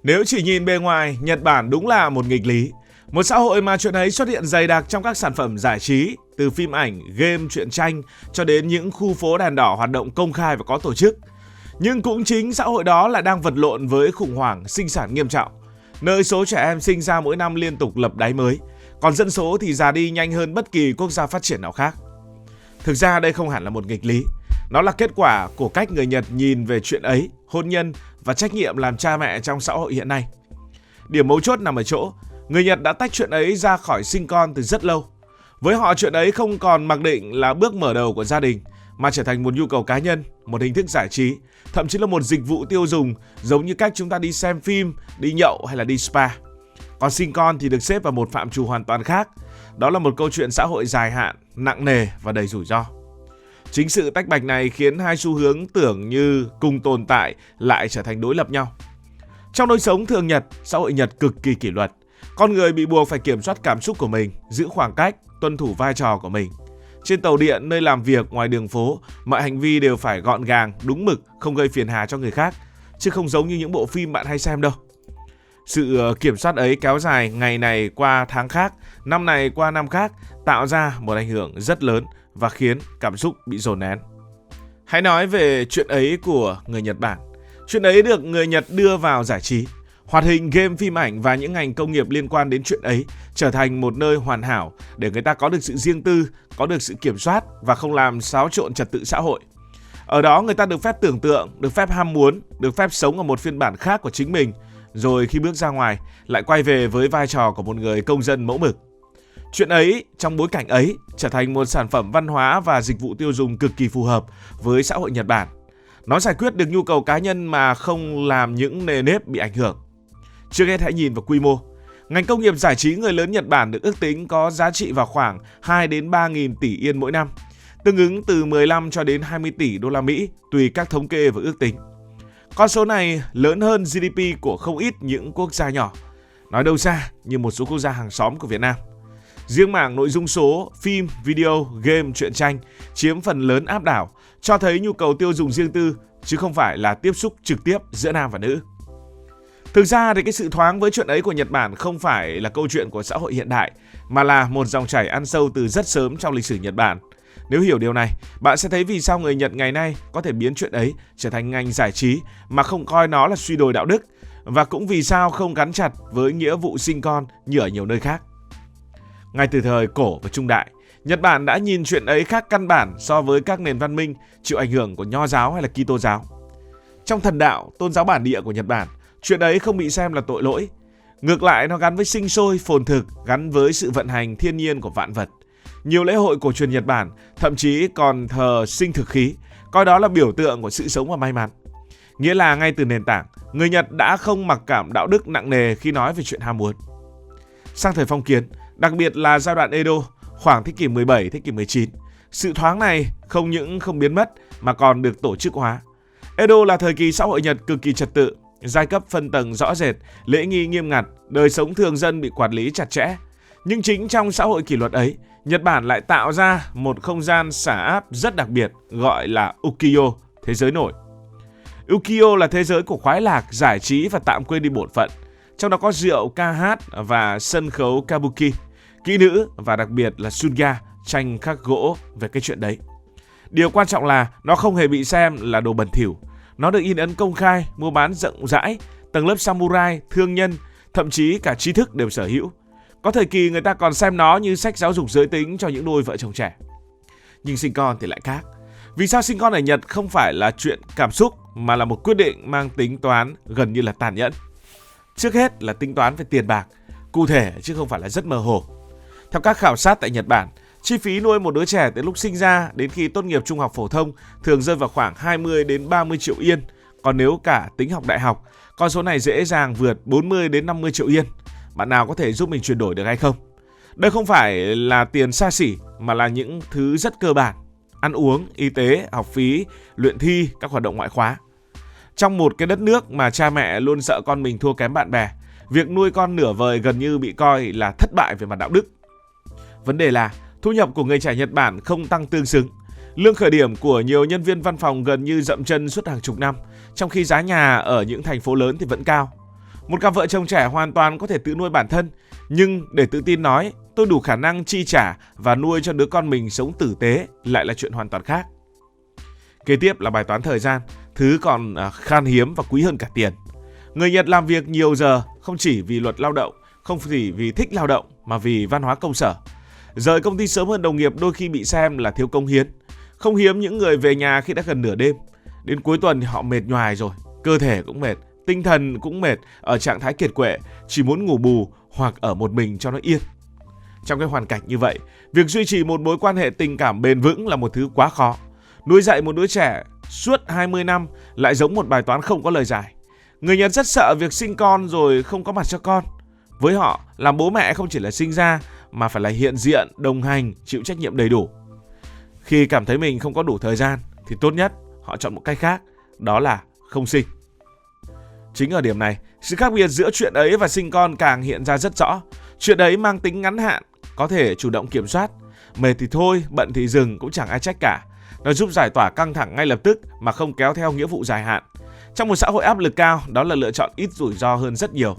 Nếu chỉ nhìn bề ngoài, Nhật Bản đúng là một nghịch lý. Một xã hội mà chuyện ấy xuất hiện dày đặc trong các sản phẩm giải trí, từ phim ảnh, game, truyện tranh cho đến những khu phố đèn đỏ hoạt động công khai và có tổ chức. Nhưng cũng chính xã hội đó lại đang vật lộn với khủng hoảng sinh sản nghiêm trọng, nơi số trẻ em sinh ra mỗi năm liên tục lập đáy mới, còn dân số thì già đi nhanh hơn bất kỳ quốc gia phát triển nào khác. Thực ra đây không hẳn là một nghịch lý, nó là kết quả của cách người Nhật nhìn về chuyện ấy, hôn nhân và trách nhiệm làm cha mẹ trong xã hội hiện nay. Điểm mấu chốt nằm ở chỗ, người Nhật đã tách chuyện ấy ra khỏi sinh con từ rất lâu. Với họ, chuyện ấy không còn mặc định là bước mở đầu của gia đình, mà trở thành một nhu cầu cá nhân, một hình thức giải trí, thậm chí là một dịch vụ tiêu dùng, giống như cách chúng ta đi xem phim, đi nhậu hay là đi spa. Còn sinh con thì được xếp vào một phạm trù hoàn toàn khác. Đó là một câu chuyện xã hội dài hạn, nặng nề và đầy rủi ro. Chính sự tách bạch này khiến hai xu hướng tưởng như cùng tồn tại lại trở thành đối lập nhau. Trong đời sống thường nhật, xã hội Nhật cực kỳ kỷ luật. Con người bị buộc phải kiểm soát cảm xúc của mình, giữ khoảng cách, tuân thủ vai trò của mình. Trên tàu điện, nơi làm việc, ngoài đường phố, mọi hành vi đều phải gọn gàng, đúng mực, không gây phiền hà cho người khác, chứ không giống như những bộ phim bạn hay xem đâu. Sự kiểm soát ấy kéo dài ngày này qua tháng khác, năm này qua năm khác, tạo ra một ảnh hưởng rất lớn và khiến cảm xúc bị dồn nén. Hãy nói về chuyện ấy của người Nhật Bản. Chuyện ấy được người Nhật đưa vào giải trí. Hoạt hình, game, phim ảnh và những ngành công nghiệp liên quan đến chuyện ấy trở thành một nơi hoàn hảo để người ta có được sự riêng tư, có được sự kiểm soát và không làm xáo trộn trật tự xã hội. Ở đó người ta được phép tưởng tượng, được phép ham muốn, được phép sống ở một phiên bản khác của chính mình, rồi khi bước ra ngoài lại quay về với vai trò của một người công dân mẫu mực. Chuyện ấy, trong bối cảnh ấy, trở thành một sản phẩm văn hóa và dịch vụ tiêu dùng cực kỳ phù hợp với xã hội Nhật Bản. Nó giải quyết được nhu cầu cá nhân mà không làm những nề nếp bị ảnh hưởng. Trước hết hãy nhìn vào quy mô. Ngành công nghiệp giải trí người lớn Nhật Bản được ước tính có giá trị vào khoảng 2 đến 3 nghìn tỷ yên mỗi năm, tương ứng từ 15 cho đến 20 tỷ đô la Mỹ tùy các thống kê và ước tính. Con số này lớn hơn GDP của không ít những quốc gia nhỏ, nói đâu xa như một số quốc gia hàng xóm của Việt Nam. Riêng mảng nội dung số, phim, video, game, truyện tranh chiếm phần lớn áp đảo, cho thấy nhu cầu tiêu dùng riêng tư chứ không phải là tiếp xúc trực tiếp giữa nam và nữ. Thực ra thì cái sự thoáng với chuyện ấy của Nhật Bản không phải là câu chuyện của xã hội hiện đại, mà là một dòng chảy ăn sâu từ rất sớm trong lịch sử Nhật Bản. Nếu hiểu điều này, bạn sẽ thấy vì sao người Nhật ngày nay có thể biến chuyện ấy trở thành ngành giải trí mà không coi nó là suy đồi đạo đức, và cũng vì sao không gắn chặt với nghĩa vụ sinh con như ở nhiều nơi khác. Ngay từ thời cổ và trung đại, Nhật Bản đã nhìn chuyện ấy khác căn bản so với các nền văn minh chịu ảnh hưởng của Nho giáo hay là Kitô giáo. Trong thần đạo, tôn giáo bản địa của Nhật Bản, chuyện ấy không bị xem là tội lỗi. Ngược lại, nó gắn với sinh sôi, phồn thực, gắn với sự vận hành thiên nhiên của vạn vật. Nhiều lễ hội cổ truyền Nhật Bản thậm chí còn thờ sinh thực khí, coi đó là biểu tượng của sự sống và may mắn. Nghĩa là ngay từ nền tảng, người Nhật đã không mặc cảm đạo đức nặng nề khi nói về chuyện ham muốn. Sang thời phong kiến, đặc biệt là giai đoạn Edo, khoảng thế kỷ 17, thế kỷ 19, sự thoáng này không những không biến mất mà còn được tổ chức hóa. Edo là thời kỳ xã hội Nhật cực kỳ trật tự, giai cấp phân tầng rõ rệt, lễ nghi nghiêm ngặt, đời sống thường dân bị quản lý chặt chẽ. Nhưng chính trong xã hội kỷ luật ấy, Nhật Bản lại tạo ra một không gian xả áp rất đặc biệt gọi là Ukiyo, thế giới nổi. Ukiyo là thế giới của khoái lạc, giải trí và tạm quên đi bổn phận. Trong đó có rượu, ca hát và sân khấu kabuki, kỹ nữ và đặc biệt là sunga, tranh khắc gỗ về cái chuyện đấy. Điều quan trọng là nó không hề bị xem là đồ bẩn thỉu. Nó được in ấn công khai, mua bán rộng rãi, tầng lớp samurai, thương nhân, thậm chí cả trí thức đều sở hữu. Có thời kỳ người ta còn xem nó như sách giáo dục giới tính cho những đôi vợ chồng trẻ. Nhưng sinh con thì lại khác. Vì sao sinh con ở Nhật không phải là chuyện cảm xúc mà là một quyết định mang tính toán gần như là tàn nhẫn? Trước hết là tính toán về tiền bạc, cụ thể chứ không phải là rất mơ hồ. Theo các khảo sát tại Nhật Bản, chi phí nuôi một đứa trẻ từ lúc sinh ra đến khi tốt nghiệp trung học phổ thông thường rơi vào khoảng 20 đến 30 triệu yên. Còn nếu cả tính học đại học, con số này dễ dàng vượt 40 đến 50 triệu yên. Bạn nào có thể giúp mình chuyển đổi được hay không? Đây không phải là tiền xa xỉ mà là những thứ rất cơ bản: ăn uống, y tế, học phí, luyện thi, các hoạt động ngoại khóa. Trong một cái đất nước mà cha mẹ luôn sợ con mình thua kém bạn bè, việc nuôi con nửa vời gần như bị coi là thất bại về mặt đạo đức. Vấn đề là thu nhập của người trẻ Nhật Bản không tăng tương xứng. Lương khởi điểm của nhiều nhân viên văn phòng gần như dậm chân suốt hàng chục năm, trong khi giá nhà ở những thành phố lớn thì vẫn cao. Một cặp vợ chồng trẻ hoàn toàn có thể tự nuôi bản thân, nhưng để tự tin nói tôi đủ khả năng chi trả và nuôi cho đứa con mình sống tử tế lại là chuyện hoàn toàn khác. Kế tiếp là bài toán thời gian, thứ còn khan hiếm và quý hơn cả tiền. Người Nhật làm việc nhiều giờ không chỉ vì luật lao động, không chỉ vì thích lao động mà vì văn hóa công sở. Rời công ty sớm hơn đồng nghiệp đôi khi bị xem là thiếu cống hiến. Không hiếm những người về nhà khi đã gần nửa đêm. Đến cuối tuần thì họ mệt nhoài rồi, cơ thể cũng mệt, tinh thần cũng mệt, ở trạng thái kiệt quệ, chỉ muốn ngủ bù hoặc ở một mình cho nó yên. Trong cái hoàn cảnh như vậy, việc duy trì một mối quan hệ tình cảm bền vững là một thứ quá khó. Nuôi dạy một đứa trẻ suốt 20 năm lại giống một bài toán không có lời giải. Người Nhật rất sợ việc sinh con rồi không có mặt cho con. Với họ, làm bố mẹ không chỉ là sinh ra mà phải là hiện diện, đồng hành, chịu trách nhiệm đầy đủ. Khi cảm thấy mình không có đủ thời gian thì tốt nhất họ chọn một cách khác, đó là không sinh. Chính ở điểm này, sự khác biệt giữa chuyện ấy và sinh con càng hiện ra rất rõ. Chuyện ấy mang tính ngắn hạn, có thể chủ động kiểm soát. Mệt thì thôi, bận thì dừng, cũng chẳng ai trách cả. Nó giúp giải tỏa căng thẳng ngay lập tức mà không kéo theo nghĩa vụ dài hạn. Trong một xã hội áp lực cao, đó là lựa chọn ít rủi ro hơn rất nhiều.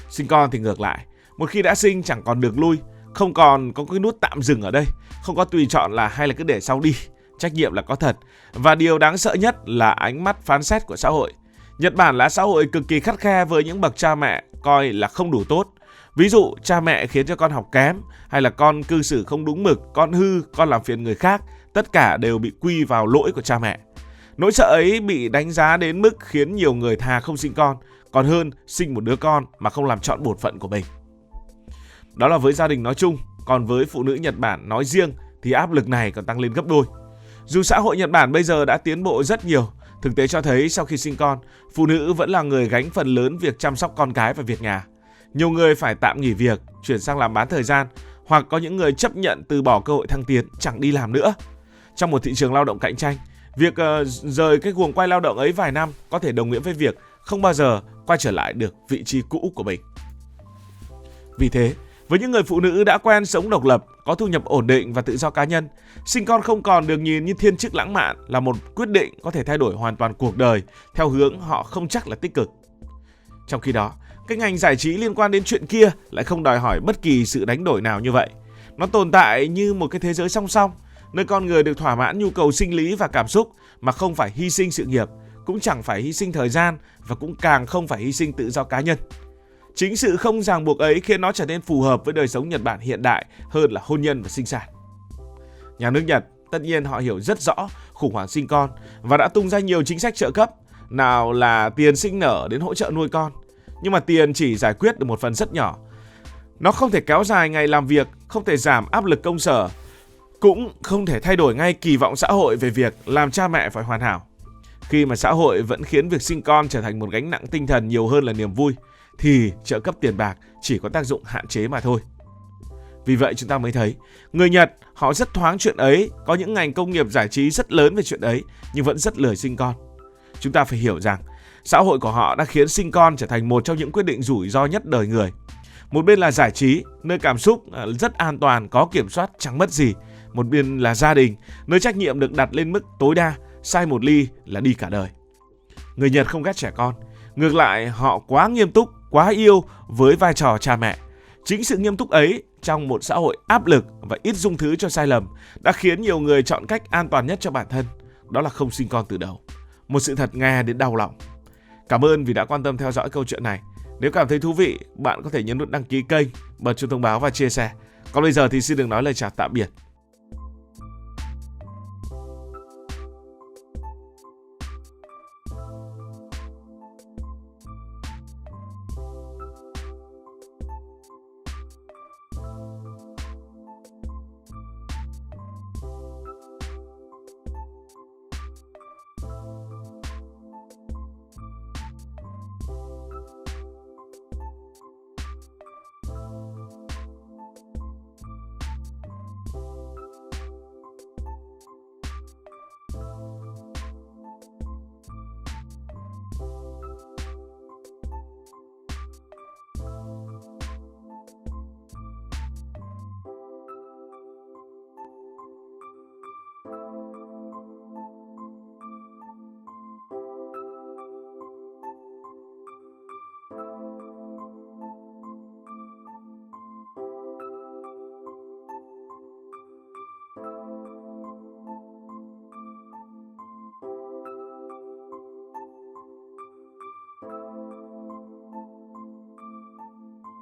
Sinh con thì ngược lại, một khi đã sinh chẳng còn được lui, không còn có cái nút tạm dừng ở đây, không có tùy chọn là hay là cứ để sau đi. Trách nhiệm là có thật. Và điều đáng sợ nhất là ánh mắt phán xét của xã hội. Nhật Bản là xã hội cực kỳ khắt khe với những bậc cha mẹ coi là không đủ tốt. Ví dụ cha mẹ khiến cho con học kém, hay là con cư xử không đúng mực, con hư, con làm phiền người khác, tất cả đều bị quy vào lỗi của cha mẹ. Nỗi sợ ấy bị đánh giá đến mức khiến nhiều người thà không sinh con, còn hơn sinh một đứa con mà không làm trọn bổn phận của mình. Đó là với gia đình nói chung, còn với phụ nữ Nhật Bản nói riêng thì áp lực này còn tăng lên gấp đôi. Dù xã hội Nhật Bản bây giờ đã tiến bộ rất nhiều, thực tế cho thấy sau khi sinh con, phụ nữ vẫn là người gánh phần lớn việc chăm sóc con cái và việc nhà. Nhiều người phải tạm nghỉ việc, chuyển sang làm bán thời gian, hoặc có những người chấp nhận từ bỏ cơ hội thăng tiến, chẳng đi làm nữa. Trong một thị trường lao động cạnh tranh, việc rời cái guồng quay lao động ấy vài năm có thể đồng nghĩa với việc không bao giờ quay trở lại được vị trí cũ của mình. Vì thế, với những người phụ nữ đã quen sống độc lập, có thu nhập ổn định và tự do cá nhân, sinh con không còn được nhìn như thiên chức lãng mạn, là một quyết định có thể thay đổi hoàn toàn cuộc đời theo hướng họ không chắc là tích cực. Trong khi đó, cái ngành giải trí liên quan đến chuyện kia lại không đòi hỏi bất kỳ sự đánh đổi nào như vậy. Nó tồn tại như một cái thế giới song song, nơi con người được thỏa mãn nhu cầu sinh lý và cảm xúc mà không phải hy sinh sự nghiệp, cũng chẳng phải hy sinh thời gian và cũng càng không phải hy sinh tự do cá nhân. Chính sự không ràng buộc ấy khiến nó trở nên phù hợp với đời sống Nhật Bản hiện đại hơn là hôn nhân và sinh sản. Nhà nước Nhật, tất nhiên họ hiểu rất rõ khủng hoảng sinh con và đã tung ra nhiều chính sách trợ cấp, nào là tiền sinh nở đến hỗ trợ nuôi con. Nhưng mà tiền chỉ giải quyết được một phần rất nhỏ. Nó không thể kéo dài ngày làm việc, không thể giảm áp lực công sở, cũng không thể thay đổi ngay kỳ vọng xã hội về việc làm cha mẹ phải hoàn hảo. Khi mà xã hội vẫn khiến việc sinh con trở thành một gánh nặng tinh thần nhiều hơn là niềm vui, thì trợ cấp tiền bạc chỉ có tác dụng hạn chế mà thôi. Vì vậy chúng ta mới thấy, người Nhật họ rất thoáng chuyện ấy, có những ngành công nghiệp giải trí rất lớn về chuyện ấy, nhưng vẫn rất lười sinh con. Chúng ta phải hiểu rằng, xã hội của họ đã khiến sinh con trở thành một trong những quyết định rủi ro nhất đời người. Một bên là giải trí, nơi cảm xúc rất an toàn, có kiểm soát, chẳng mất gì. Một bên là gia đình, nơi trách nhiệm được đặt lên mức tối đa, sai một ly là đi cả đời. Người Nhật không ghét trẻ con, ngược lại họ quá nghiêm túc, quá yêu với vai trò cha mẹ. Chính sự nghiêm túc ấy trong một xã hội áp lực và ít dung thứ cho sai lầm đã khiến nhiều người chọn cách an toàn nhất cho bản thân, đó là không sinh con từ đầu. Một sự thật nghe đến đau lòng. Cảm ơn vì đã quan tâm theo dõi câu chuyện này. Nếu cảm thấy thú vị, bạn có thể nhấn nút đăng ký kênh, bật chuông thông báo và chia sẻ. Còn bây giờ thì xin được nói lời chào tạm biệt.